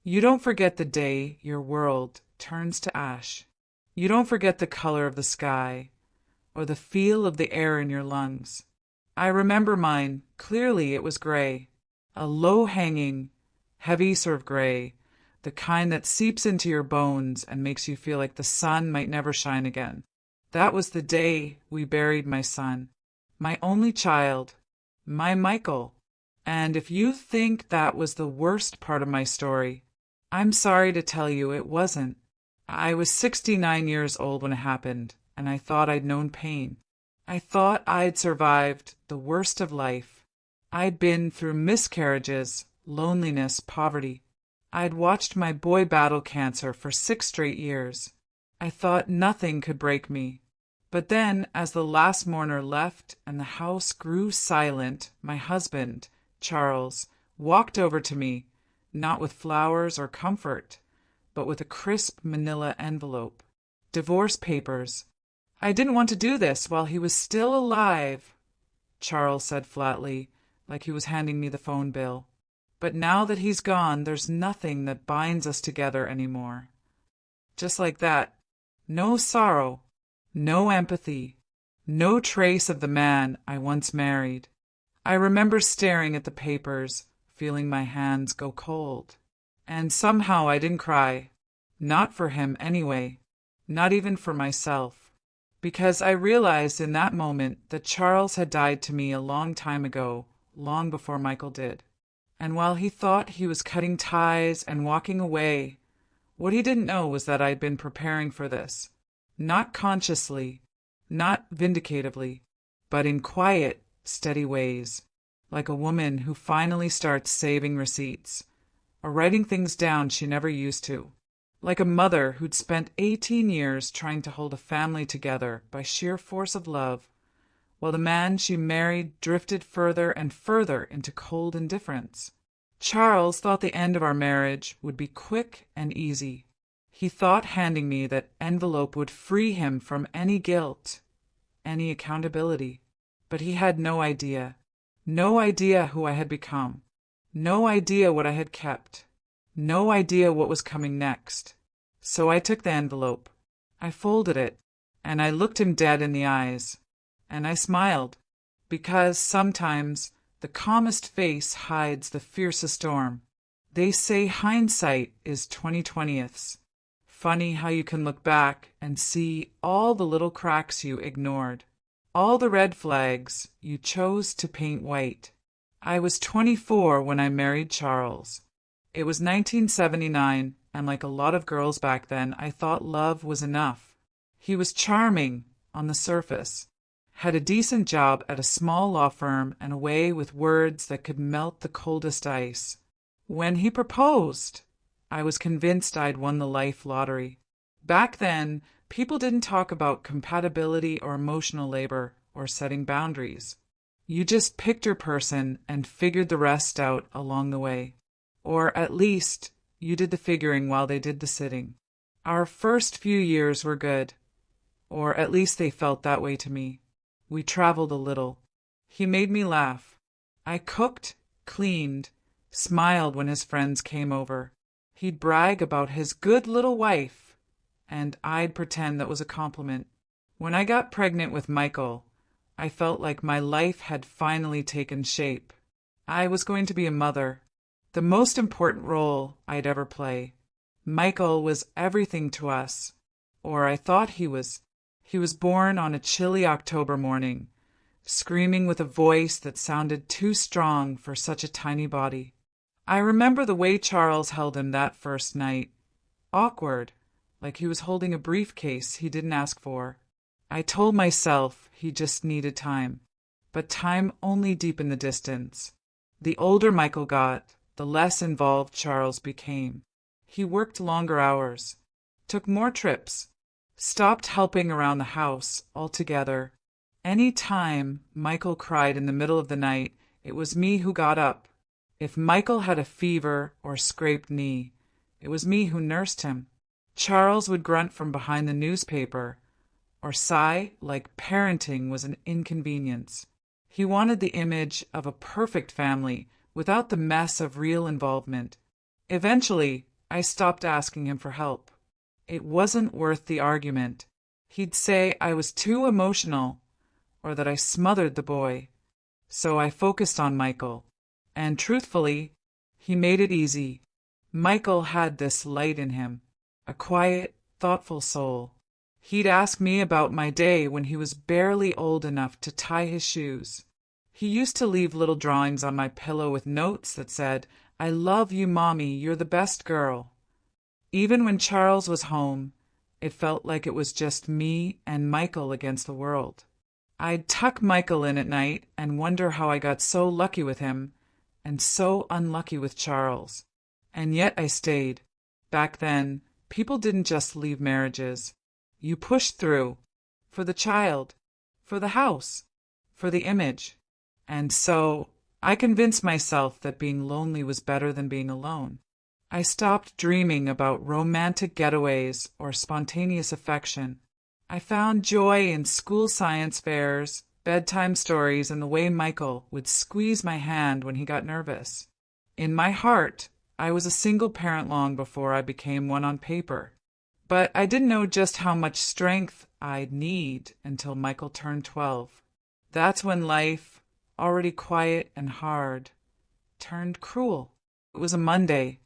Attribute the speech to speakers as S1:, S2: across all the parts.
S1: You don't forget the day your world turns to ash. You don't forget the color of the sky or the feel of the air in your lungs. I remember mine. Clearly it was gray. A low-hanging, heavy sort of gray, the kind that seeps into your bones and makes you feel like the sun might never shine again. That was the day we buried my son, my only child, my Michael. And if you think that was the worst part of my story, I'm sorry to tell you it wasn't. I was 69 years old when it happened, and I thought I'd known pain. I thought I'd survived the worst of life. I'd been through miscarriages, loneliness, poverty. I'd watched my boy battle cancer for 6 straight years. I thought nothing could break me. But then, as the last mourner left and the house grew silent, my husband, Charles, walked over to me, not with flowers or comfort, but with a crisp manila envelope. Divorce papers. I didn't want to do this while he was still alive, Charles said flatly, like he was handing me the phone bill. But now that he's gone, there's nothing that binds us together anymore. Just like that. No sorrow, no empathy, no trace of the man I once married. I remember staring at the papers, feeling my hands go cold. And somehow I didn't cry. Not for him anyway. Not even for myself. Because I realized in that moment that Charles had died to me a long time ago, long before Michael did. And while he thought he was cutting ties and walking away, what he didn't know was that I'd been preparing for this. Not consciously, not vindicatively, but in quiet, steady ways, like a woman who finally starts saving receipts, or writing things down she never used to, like a mother who'd spent 18 years trying to hold a family together by sheer force of love, while the man she married drifted further and further into cold indifference. Charles thought the end of our marriage would be quick and easy. He thought handing me that envelope would free him from any guilt, any accountability. But he had no idea. No idea who I had become. No idea what I had kept. No idea what was coming next. So I took the envelope. I folded it, and I looked him dead in the eyes. And I smiled, because sometimes the calmest face hides the fiercest storm. They say hindsight is 20/20ths. Funny how you can look back and see all the little cracks you ignored, all the red flags you chose to paint white. I was 24 when I married Charles. It was 1979, and like a lot of girls back then, I thought love was enough. He was charming on the surface, had a decent job at a small law firm, and a way with words that could melt the coldest ice. When he proposed, I was convinced I'd won the life lottery. Back then, people didn't talk about compatibility or emotional labor or setting boundaries. You just picked your person and figured the rest out along the way. Or at least, you did the figuring while they did the sitting. Our first few years were good. Or at least they felt that way to me. We traveled a little. He made me laugh. I cooked, cleaned, smiled when his friends came over. He'd brag about his good little wife, and I'd pretend that was a compliment. When I got pregnant with Michael, I felt like my life had finally taken shape. I was going to be a mother, the most important role I'd ever play. Michael was everything to us, or I thought he was. He was born on a chilly October morning, screaming with a voice that sounded too strong for such a tiny body. I remember the way Charles held him that first night. Awkward, like he was holding a briefcase he didn't ask for. I told myself he just needed time. But time only deepened the distance. The older Michael got, the less involved Charles became. He worked longer hours, took more trips, stopped helping around the house altogether. Any time Michael cried in the middle of the night, it was me who got up. If Michael had a fever or scraped knee, it was me who nursed him. Charles would grunt from behind the newspaper, or sigh like parenting was an inconvenience. He wanted the image of a perfect family without the mess of real involvement. Eventually, I stopped asking him for help. It wasn't worth the argument. He'd say I was too emotional or that I smothered the boy. So I focused on Michael. And truthfully, he made it easy. Michael had this light in him, a quiet, thoughtful soul. He'd ask me about my day when he was barely old enough to tie his shoes. He used to leave little drawings on my pillow with notes that said, "I love you, Mommy, you're the best girl." Even when Charles was home, it felt like it was just me and Michael against the world. I'd tuck Michael in at night and wonder how I got so lucky with him and so unlucky with Charles. And yet I stayed. Back then, people didn't just leave marriages. You pushed through. For the child. For the house. For the image. And so, I convinced myself that being lonely was better than being alone. I stopped dreaming about romantic getaways or spontaneous affection. I found joy in school science fairs, bedtime stories, and the way Michael would squeeze my hand when he got nervous. In my heart, I was a single parent long before I became one on paper. But I didn't know just how much strength I'd need until Michael turned 12. That's when life, already quiet and hard, turned cruel. It was a Monday.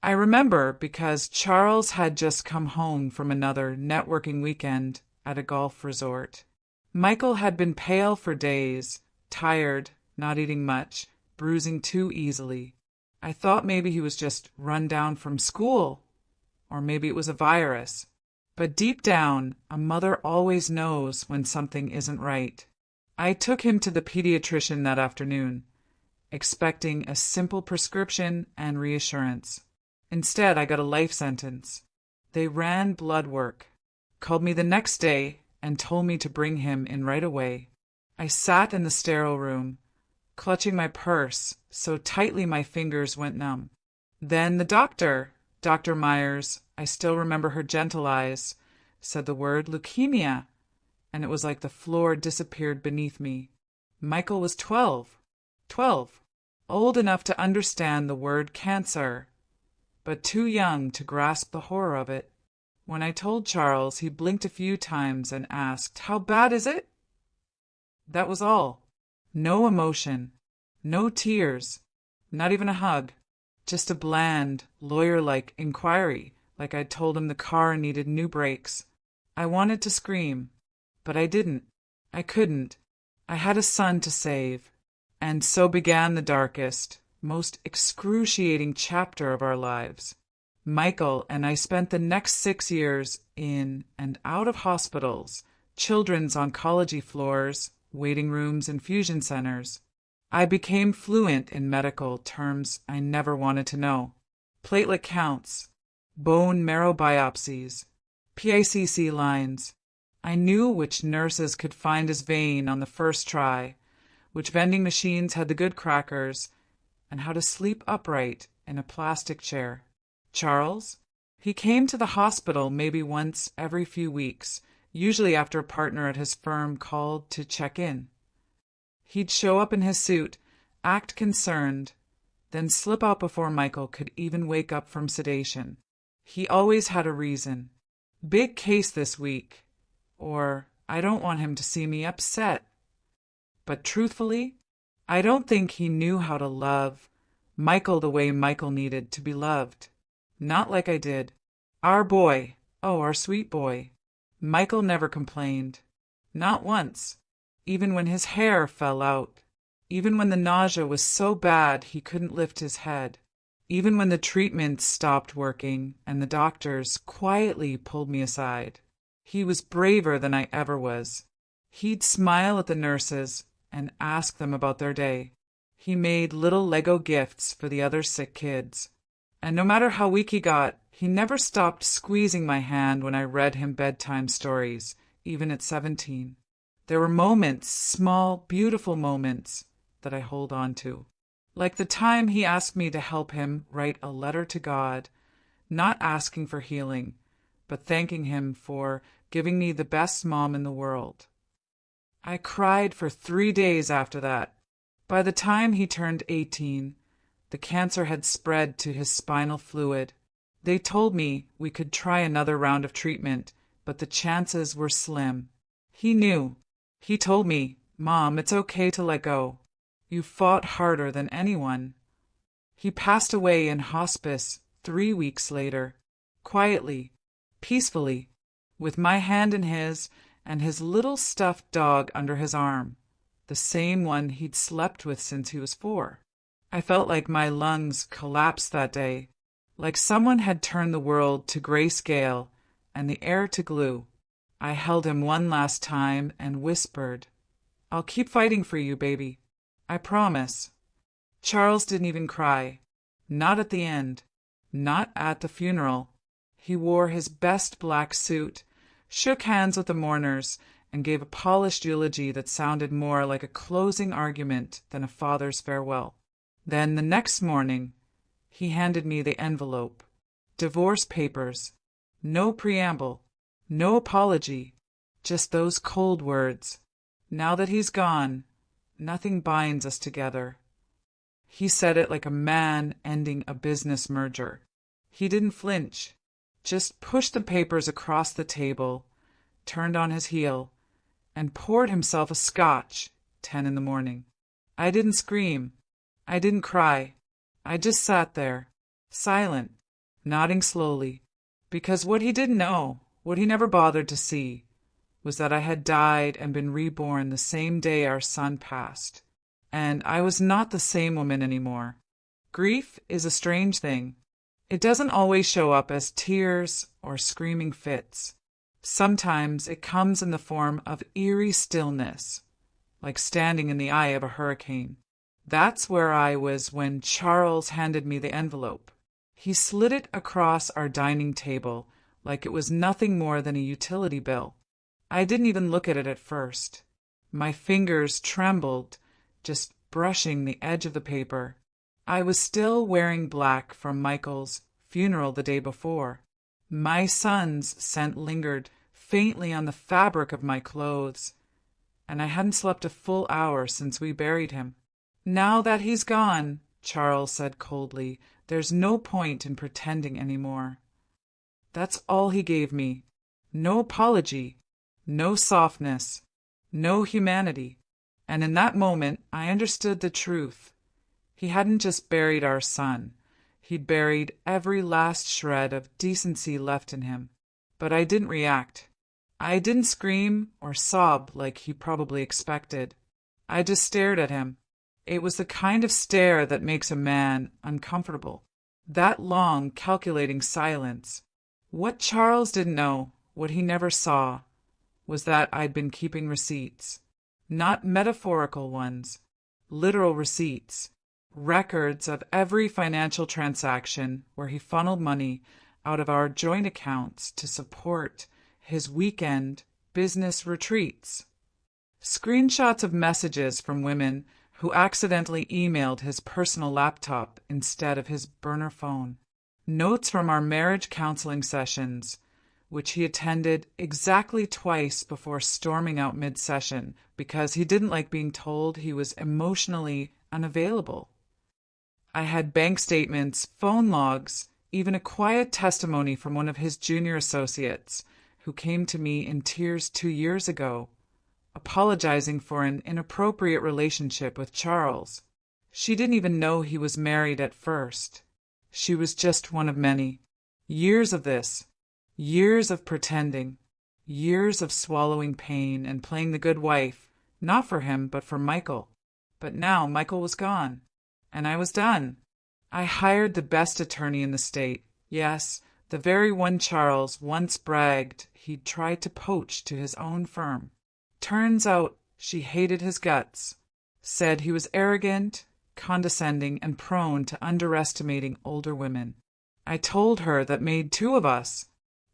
S1: I remember because Charles had just come home from another networking weekend at a golf resort. Michael had been pale for days, tired, not eating much, bruising too easily. I thought maybe he was just run down from school, or maybe it was a virus. But deep down, a mother always knows when something isn't right. I took him to the pediatrician that afternoon, expecting a simple prescription and reassurance. Instead, I got a life sentence. They ran blood work, called me the next day, and told me to bring him in right away. I sat in the sterile room, clutching my purse so tightly my fingers went numb. Then the doctor, Dr. Myers, I still remember her gentle eyes, said the word leukemia, and it was like the floor disappeared beneath me. Michael was 12. 12. Old enough to understand the word cancer, but too young to grasp the horror of it. When I told Charles, he blinked a few times and asked, "How bad is it?" That was all. No emotion, no tears, not even a hug, just a bland, lawyer-like inquiry, like I'd told him the car needed new brakes. I wanted to scream, but I didn't. I couldn't. I had a son to save. And so began the darkest, most excruciating chapter of our lives. Michael and I spent the next 6 years in and out of hospitals, children's oncology floors, waiting rooms, infusion centers. I became fluent in medical terms I never wanted to know. Platelet counts, bone marrow biopsies, PICC lines. I knew which nurses could find his vein on the first try, which vending machines had the good crackers, and how to sleep upright in a plastic chair. Charles? He came to the hospital maybe once every few weeks, usually after a partner at his firm called to check in. He'd show up in his suit, act concerned, then slip out before Michael could even wake up from sedation. He always had a reason. Big case this week, or I don't want him to see me upset. But truthfully, I don't think he knew how to love Michael the way Michael needed to be loved. Not like I did. Our boy, oh, our sweet boy. Michael never complained. Not once. Even when his hair fell out. Even when the nausea was so bad he couldn't lift his head. Even when the treatments stopped working and the doctors quietly pulled me aside. He was braver than I ever was. He'd smile at the nurses and ask them about their day. He made little Lego gifts for the other sick kids. And no matter how weak he got, he never stopped squeezing my hand when I read him bedtime stories, even at 17. There were moments, small, beautiful moments, that I hold on to. Like the time he asked me to help him write a letter to God, not asking for healing, but thanking him for giving me the best mom in the world. I cried for 3 days after that. By the time he turned 18, the cancer had spread to his spinal fluid. They told me we could try another round of treatment, but the chances were slim. He knew. He told me, "Mom, it's okay to let go. You fought harder than anyone." He passed away in hospice 3 weeks later, quietly, peacefully, with my hand in his and his little stuffed dog under his arm, the same one he'd slept with since he was 4. I felt like my lungs collapsed that day, like someone had turned the world to grayscale and the air to glue. I held him one last time and whispered, "I'll keep fighting for you, baby. I promise." Charles didn't even cry. Not at the end. Not at the funeral. He wore his best black suit, shook hands with the mourners, and gave a polished eulogy that sounded more like a closing argument than a father's farewell. Then the next morning, he handed me the envelope. Divorce papers. No preamble. No apology. Just those cold words. "Now that he's gone, nothing binds us together." He said it like a man ending a business merger. He didn't flinch. Just pushed the papers across the table, turned on his heel, and poured himself a scotch, 10 in the morning. I didn't scream. I didn't cry. I just sat there, silent, nodding slowly, because what he didn't know, what he never bothered to see, was that I had died and been reborn the same day our son passed, and I was not the same woman anymore. Grief is a strange thing. It doesn't always show up as tears or screaming fits. Sometimes it comes in the form of eerie stillness, like standing in the eye of a hurricane. That's where I was when Charles handed me the envelope. He slid it across our dining table like it was nothing more than a utility bill. I didn't even look at it at first. My fingers trembled, just brushing the edge of the paper. I was still wearing black from Michael's funeral the day before. My son's scent lingered faintly on the fabric of my clothes, and I hadn't slept a full hour since we buried him. "Now that he's gone," Charles said coldly, "there's no point in pretending any more." That's all he gave me. No apology, no softness, no humanity. And in that moment, I understood the truth. He hadn't just buried our son. He'd buried every last shred of decency left in him. But I didn't react. I didn't scream or sob like he probably expected. I just stared at him. It was the kind of stare that makes a man uncomfortable. That long, calculating silence. What Charles didn't know, what he never saw, was that I'd been keeping receipts. Not metaphorical ones, literal receipts. Records of every financial transaction where he funneled money out of our joint accounts to support his weekend business retreats. Screenshots of messages from women who accidentally emailed his personal laptop instead of his burner phone. Notes from our marriage counseling sessions, which he attended exactly twice before storming out mid-session because he didn't like being told he was emotionally unavailable. I had bank statements, phone logs, even a quiet testimony from one of his junior associates who came to me in tears 2 years ago, apologizing for an inappropriate relationship with Charles. She didn't even know he was married at first. She was just one of many. Years of this. Years of pretending. Years of swallowing pain and playing the good wife, not for him, but for Michael. But now Michael was gone, and I was done. I hired the best attorney in the state. Yes, the very one Charles once bragged he'd tried to poach to his own firm. Turns out she hated his guts, said he was arrogant, condescending, and prone to underestimating older women. I told her that made 2 of us.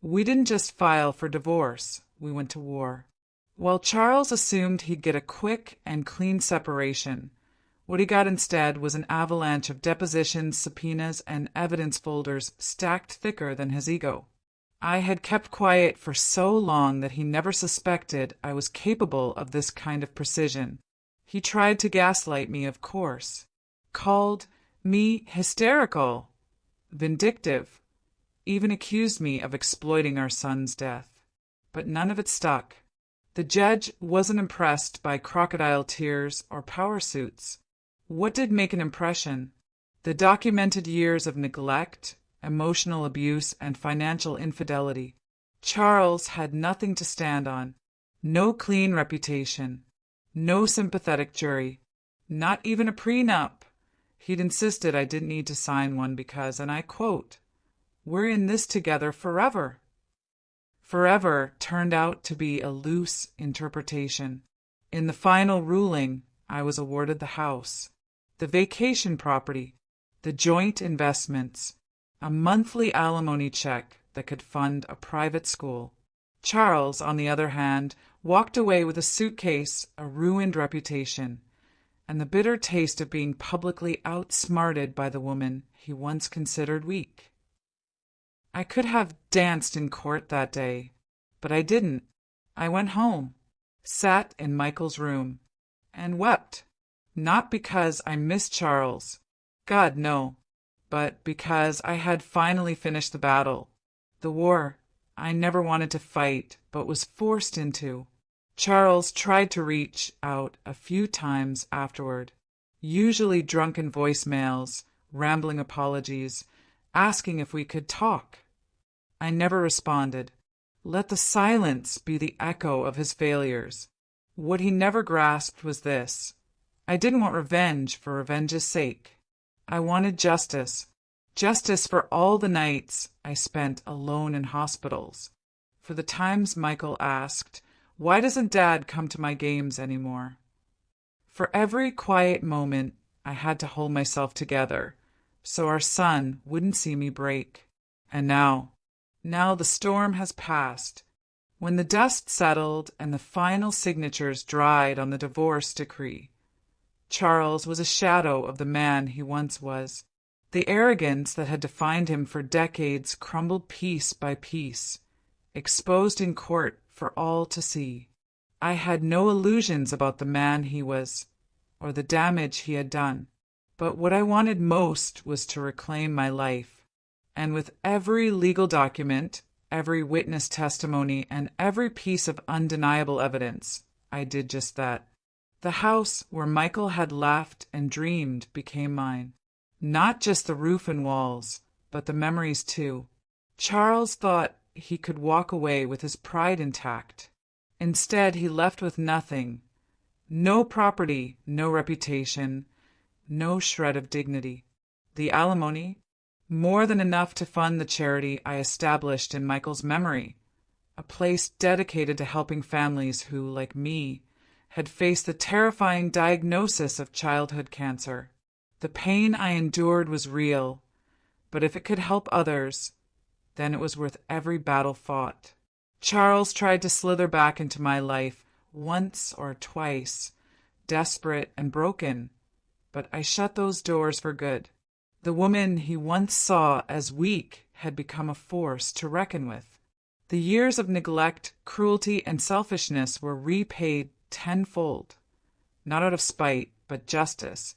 S1: We didn't just file for divorce, we went to war. While Charles assumed he'd get a quick and clean separation, what he got instead was an avalanche of depositions, subpoenas, and evidence folders stacked thicker than his ego. I had kept quiet for so long that he never suspected I was capable of this kind of precision. He tried to gaslight me, of course. Called me hysterical, vindictive, even accused me of exploiting our son's death. But none of it stuck. The judge wasn't impressed by crocodile tears or power suits. What did make an impression? The documented years of neglect, emotional abuse, and financial infidelity. Charles had nothing to stand on. No clean reputation. No sympathetic jury. Not even a prenup. He'd insisted I didn't need to sign one because, and I quote, "We're in this together forever." Forever turned out to be a loose interpretation. In the final ruling, I was awarded the house, the vacation property, the joint investments, a monthly alimony check that could fund a private school. Charles, on the other hand, walked away with a suitcase, a ruined reputation, and the bitter taste of being publicly outsmarted by the woman he once considered weak. I could have danced in court that day, but I didn't. I went home, sat in Michael's room, and wept. Not because I missed Charles, God, no, but because I had finally finished the battle. The war I never wanted to fight, but was forced into. Charles tried to reach out a few times afterward, usually drunken voicemails, rambling apologies, asking if we could talk. I never responded. Let the silence be the echo of his failures. What he never grasped was this. I didn't want revenge for revenge's sake. I wanted justice. Justice for all the nights I spent alone in hospitals. For the times Michael asked, "Why doesn't Dad come to my games anymore?" For every quiet moment I had to hold myself together so our son wouldn't see me break. And now the storm has passed. When the dust settled and the final signatures dried on the divorce decree, Charles was a shadow of the man he once was. The arrogance that had defined him for decades crumbled piece by piece, exposed in court for all to see. I had no illusions about the man he was, or the damage he had done. But what I wanted most was to reclaim my life. And with every legal document, every witness testimony, and every piece of undeniable evidence, I did just that. The house where Michael had laughed and dreamed became mine. Not just the roof and walls, but the memories too. Charles thought he could walk away with his pride intact. Instead, he left with nothing. No property, no reputation, no shred of dignity. The alimony, more than enough to fund the charity I established in Michael's memory, a place dedicated to helping families who, like me, had faced the terrifying diagnosis of childhood cancer. The pain I endured was real, but if it could help others, then it was worth every battle fought. Charles tried to slither back into my life once or twice, desperate and broken, but I shut those doors for good. The woman he once saw as weak had become a force to reckon with. The years of neglect, cruelty, and selfishness were repaid tenfold, not out of spite, but justice.